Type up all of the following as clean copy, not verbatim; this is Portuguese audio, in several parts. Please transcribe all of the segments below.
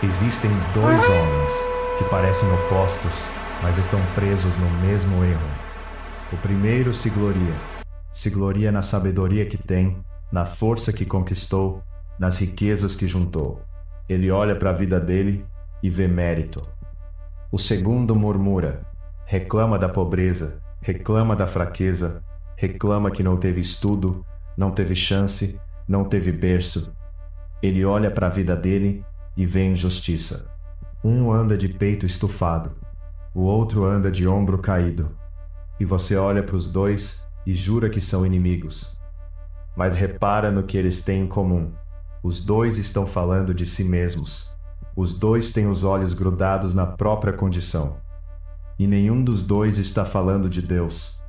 Existem dois homens que parecem opostos, mas estão presos no mesmo erro. O primeiro se gloria na sabedoria que tem, na força que conquistou, nas riquezas que juntou. Ele olha para a vida dele e vê mérito. O segundo murmura, reclama da pobreza, reclama da fraqueza, reclama que não teve estudo, não teve chance, não teve berço. Ele olha para a vida dele e vê injustiça. Um anda de peito estufado, o outro anda de ombro caído. E você olha para os dois e jura que são inimigos. Mas repara no que eles têm em comum. Os dois estão falando de si mesmos. Os dois têm os olhos grudados na própria condição. E nenhum dos dois está falando de Deus.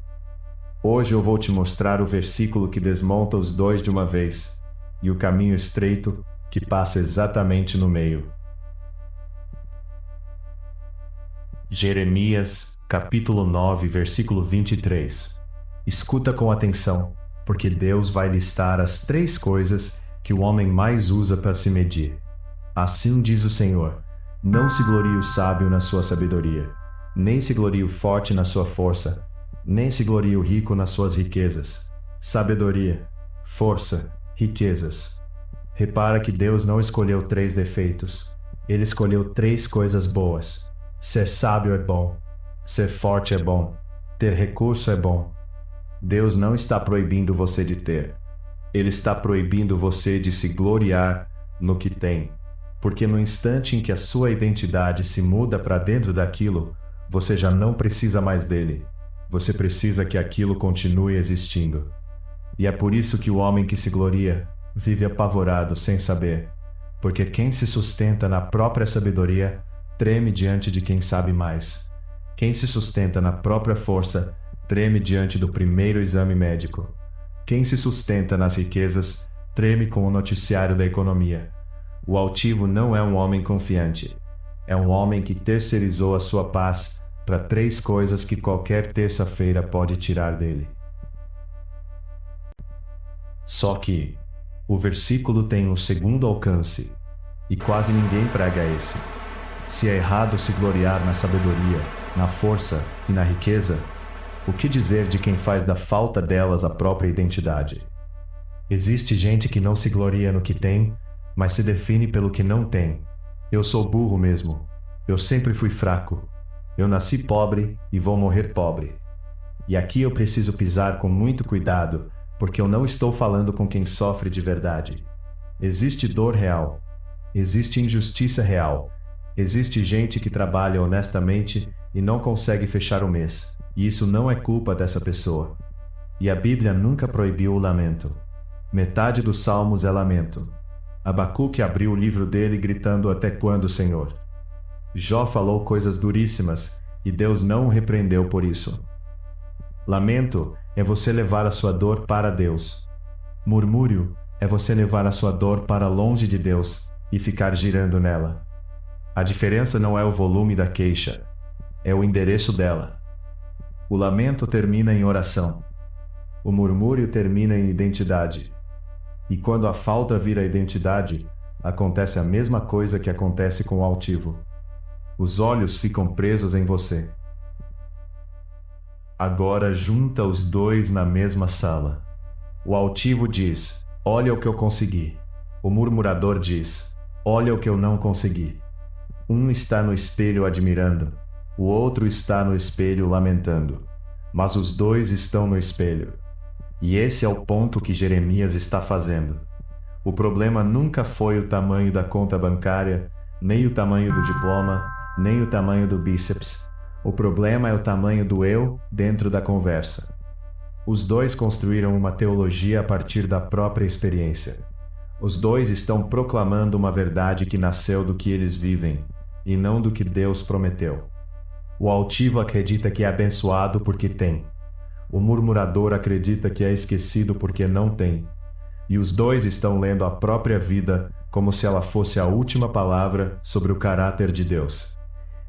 Hoje eu vou te mostrar o versículo que desmonta os dois de uma vez, e o caminho estreito que passa exatamente no meio. Jeremias, capítulo 9, versículo 23. Escuta com atenção, porque Deus vai listar as 3 coisas que o homem mais usa para se medir. Assim diz o Senhor: não se glorie o sábio na sua sabedoria, nem se glorie o forte na sua força, nem se glorie o rico nas suas riquezas. Sabedoria, força, riquezas. Repara que Deus não escolheu 3 defeitos. Ele escolheu 3 coisas boas. Ser sábio é bom. Ser forte é bom. Ter recurso é bom. Deus não está proibindo você de ter. Ele está proibindo você de se gloriar no que tem. Porque no instante em que a sua identidade se muda para dentro daquilo, você já não precisa mais dele. Você precisa que aquilo continue existindo. E é por isso que o homem que se gloria vive apavorado sem saber. Porque quem se sustenta na própria sabedoria treme diante de quem sabe mais. Quem se sustenta na própria força treme diante do primeiro exame médico. Quem se sustenta nas riquezas treme com o noticiário da economia. O altivo não é um homem confiante. É um homem que terceirizou a sua paz para 3 coisas que qualquer terça-feira pode tirar dele. Só que o versículo tem um segundo alcance, e quase ninguém prega esse. Se é errado se gloriar na sabedoria, na força e na riqueza, o que dizer de quem faz da falta delas a própria identidade? Existe gente que não se gloria no que tem, mas se define pelo que não tem. Eu sou burro mesmo. Eu sempre fui fraco. Eu nasci pobre e vou morrer pobre. E aqui eu preciso pisar com muito cuidado, porque eu não estou falando com quem sofre de verdade. Existe dor real. Existe injustiça real. Existe gente que trabalha honestamente e não consegue fechar o mês. E isso não é culpa dessa pessoa. E a Bíblia nunca proibiu o lamento. Metade dos salmos é lamento. Abacuque abriu o livro dele gritando: até quando, Senhor? Jó falou coisas duríssimas e Deus não o repreendeu por isso. Lamento é você levar a sua dor para Deus. Murmúrio é você levar a sua dor para longe de Deus e ficar girando nela. A diferença não é o volume da queixa, é o endereço dela. O lamento termina em oração. O murmúrio termina em identidade. E quando a falta vira identidade, acontece a mesma coisa que acontece com o altivo. Os olhos ficam presos em você. Agora junta os dois na mesma sala. O altivo diz: olha o que eu consegui. O murmurador diz: olha o que eu não consegui. Um está no espelho admirando, o outro está no espelho lamentando. Mas os dois estão no espelho. E esse é o ponto que Jeremias está fazendo. O problema nunca foi o tamanho da conta bancária, nem o tamanho do diploma, nem o tamanho do bíceps. O problema é o tamanho do eu dentro da conversa. Os dois construíram uma teologia a partir da própria experiência. Os dois estão proclamando uma verdade que nasceu do que eles vivem, e não do que Deus prometeu. O altivo acredita que é abençoado porque tem. O murmurador acredita que é esquecido porque não tem. E os dois estão lendo a própria vida como se ela fosse a última palavra sobre o caráter de Deus.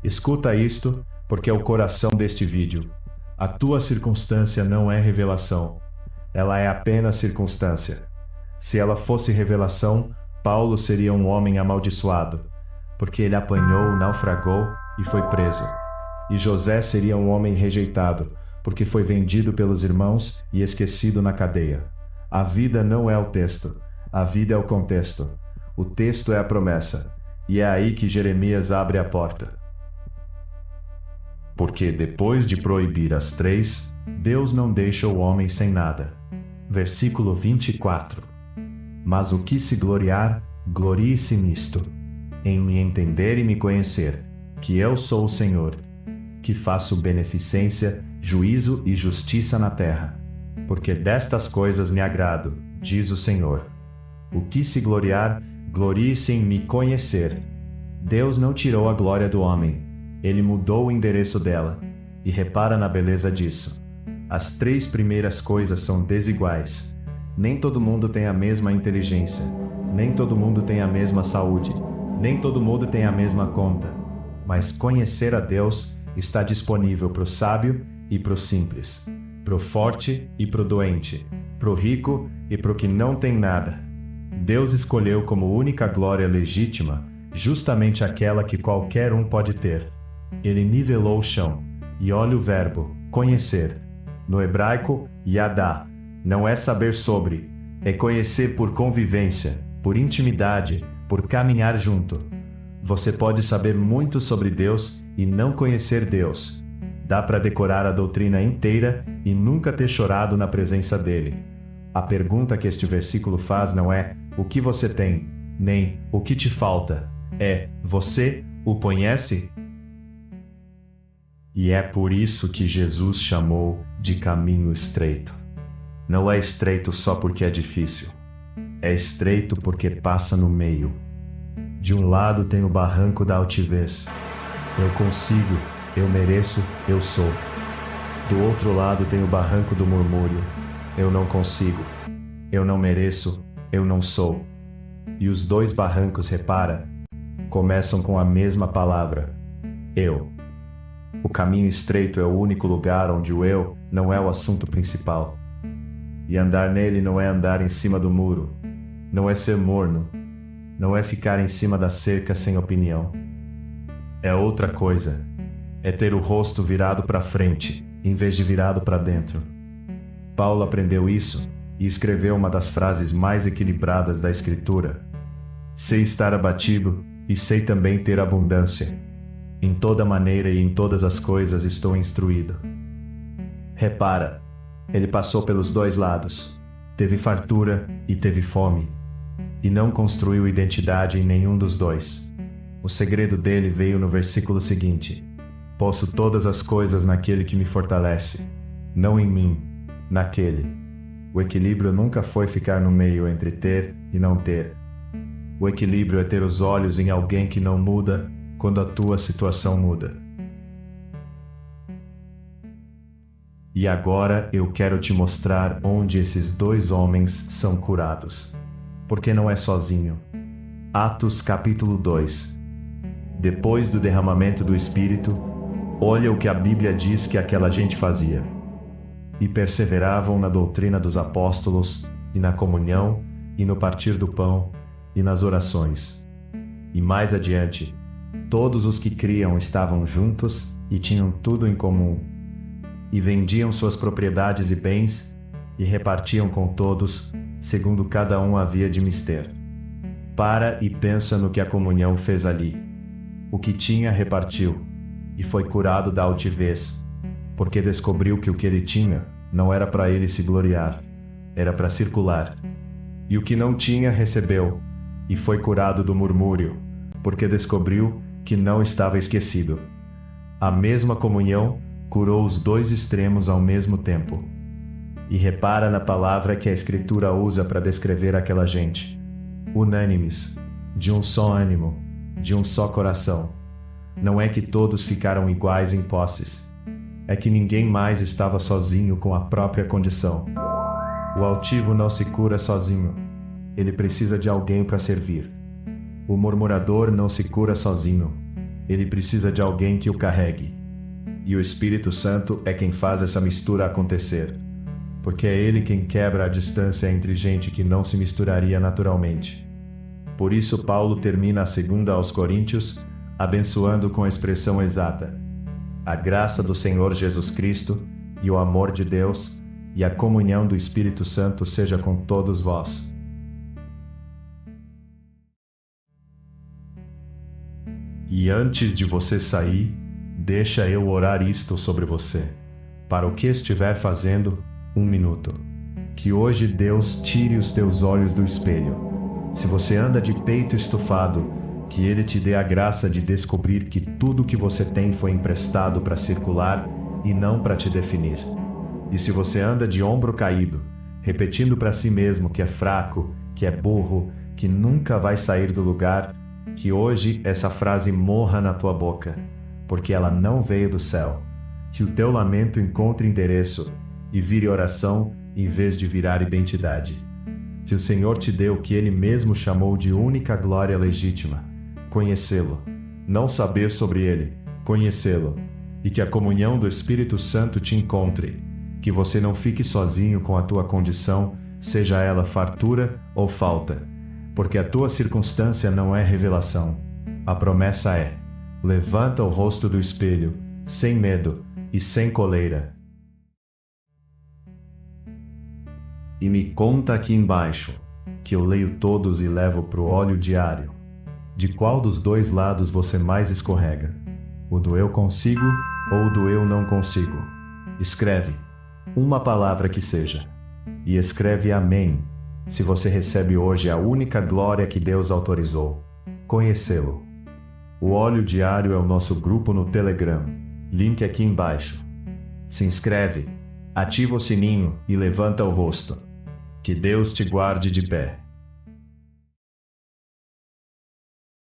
Escuta isto, porque é o coração deste vídeo. A tua circunstância não é revelação. Ela é apenas circunstância. Se ela fosse revelação, Paulo seria um homem amaldiçoado. porque ele apanhou, naufragou e foi preso. E José seria um homem rejeitado, porque foi vendido pelos irmãos e esquecido na cadeia. A vida não é o texto, a vida é o contexto. O texto é a promessa, e é aí que Jeremias abre a porta. Porque depois de proibir as três, Deus não deixa o homem sem nada. Versículo 24. Mas o que se gloriar, glorie-se nisto, em me entender e me conhecer, que eu sou o Senhor, que faço beneficência, juízo e justiça na terra. Porque destas coisas me agrado, diz o Senhor. O que se gloriar, glorie-se em me conhecer. Deus não tirou a glória do homem, ele mudou o endereço dela. E repara na beleza disso. As três primeiras coisas são desiguais. Nem todo mundo tem a mesma inteligência, nem todo mundo tem a mesma saúde, nem todo mundo tem a mesma conta. Mas conhecer a Deus está disponível para o sábio e para o simples, para o forte e para o doente, para o rico e para o que não tem nada. Deus escolheu como única glória legítima justamente aquela que qualquer um pode ter. Ele nivelou o chão. E olha o verbo, conhecer. No hebraico, yadá. Não é saber sobre, é conhecer por convivência, por intimidade, por caminhar junto. Você pode saber muito sobre Deus e não conhecer Deus. Dá para decorar a doutrina inteira e nunca ter chorado na presença dele. A pergunta que este versículo faz não é o que você tem, nem o que te falta. É, você o conhece? E é por isso que Jesus chamou de caminho estreito. Não é estreito só porque é difícil. É estreito porque passa no meio. De um lado tem o barranco da altivez. Eu consigo, eu mereço, eu sou. Do outro lado tem o barranco do murmúrio. Eu não consigo, eu não mereço, eu não sou. E os dois barrancos, repara, começam com a mesma palavra, eu. O caminho estreito é o único lugar onde o eu não é o assunto principal. E andar nele não é andar em cima do muro, não é ser morno, não é ficar em cima da cerca sem opinião. É outra coisa, é ter o rosto virado para frente, em vez de virado para dentro. Paulo aprendeu isso e escreveu uma das frases mais equilibradas da Escritura. Sei estar abatido e sei também ter abundância. Em toda maneira e em todas as coisas estou instruído. Repara, ele passou pelos dois lados. Teve fartura e teve fome. E não construiu identidade em nenhum dos dois. O segredo dele veio no versículo seguinte. Posso todas as coisas naquele que me fortalece. Não em mim, naquele. O equilíbrio nunca foi ficar no meio entre ter e não ter. O equilíbrio é ter os olhos em alguém que não muda quando a tua situação muda. E agora eu quero te mostrar onde esses dois homens são curados. Porque não é sozinho. Atos capítulo 2. Depois do derramamento do Espírito, olha o que a Bíblia diz que aquela gente fazia. E perseveravam na doutrina dos apóstolos, e na comunhão, e no partir do pão, e nas orações. E mais adiante, todos os que criam estavam juntos e tinham tudo em comum, e vendiam suas propriedades e bens, e repartiam com todos, segundo cada um havia de mister. Para e pensa no que a comunhão fez ali. O que tinha repartiu, e foi curado da altivez, porque descobriu que o que ele tinha não era para ele se gloriar, era para circular. E o que não tinha recebeu, e foi curado do murmúrio, porque descobriu que não estava esquecido. A mesma comunhão curou os dois extremos ao mesmo tempo. E repara na palavra que a Escritura usa para descrever aquela gente. Unânimes, de um só ânimo, de um só coração. Não é que todos ficaram iguais em posses. É que ninguém mais estava sozinho com a própria condição. O altivo não se cura sozinho. Ele precisa de alguém para servir. O murmurador não se cura sozinho. Ele precisa de alguém que o carregue. E o Espírito Santo é quem faz essa mistura acontecer. Porque é ele quem quebra a distância entre gente que não se misturaria naturalmente. Por isso Paulo termina a segunda aos Coríntios, abençoando com a expressão exata: a graça do Senhor Jesus Cristo, e o amor de Deus, e a comunhão do Espírito Santo seja com todos vós. E antes de você sair, deixa eu orar isto sobre você. Para o que estiver fazendo, 1 minuto. Que hoje Deus tire os teus olhos do espelho. Se você anda de peito estufado, que Ele te dê a graça de descobrir que tudo que você tem foi emprestado para circular e não para te definir. E se você anda de ombro caído, repetindo para si mesmo que é fraco, que é burro, que nunca vai sair do lugar, que hoje essa frase morra na tua boca, porque ela não veio do céu. Que o teu lamento encontre endereço e vire oração em vez de virar identidade. Que o Senhor te dê o que Ele mesmo chamou de única glória legítima: conhecê-lo. Não saber sobre Ele, conhecê-lo. E que a comunhão do Espírito Santo te encontre. Que você não fique sozinho com a tua condição, seja ela fartura ou falta. Porque a tua circunstância não é revelação. A promessa é: levanta o rosto do espelho, sem medo e sem coleira. E me conta aqui embaixo, que eu leio todos e levo pro óleo diário. De qual dos dois lados você mais escorrega? O do eu consigo ou o do eu não consigo? Escreve, uma palavra que seja. E escreve amém, se você recebe hoje a única glória que Deus autorizou: conhecê-lo. O óleo diário é o nosso grupo no Telegram, link aqui embaixo. Se inscreve, ativa o sininho e levanta o rosto. Que Deus te guarde de pé.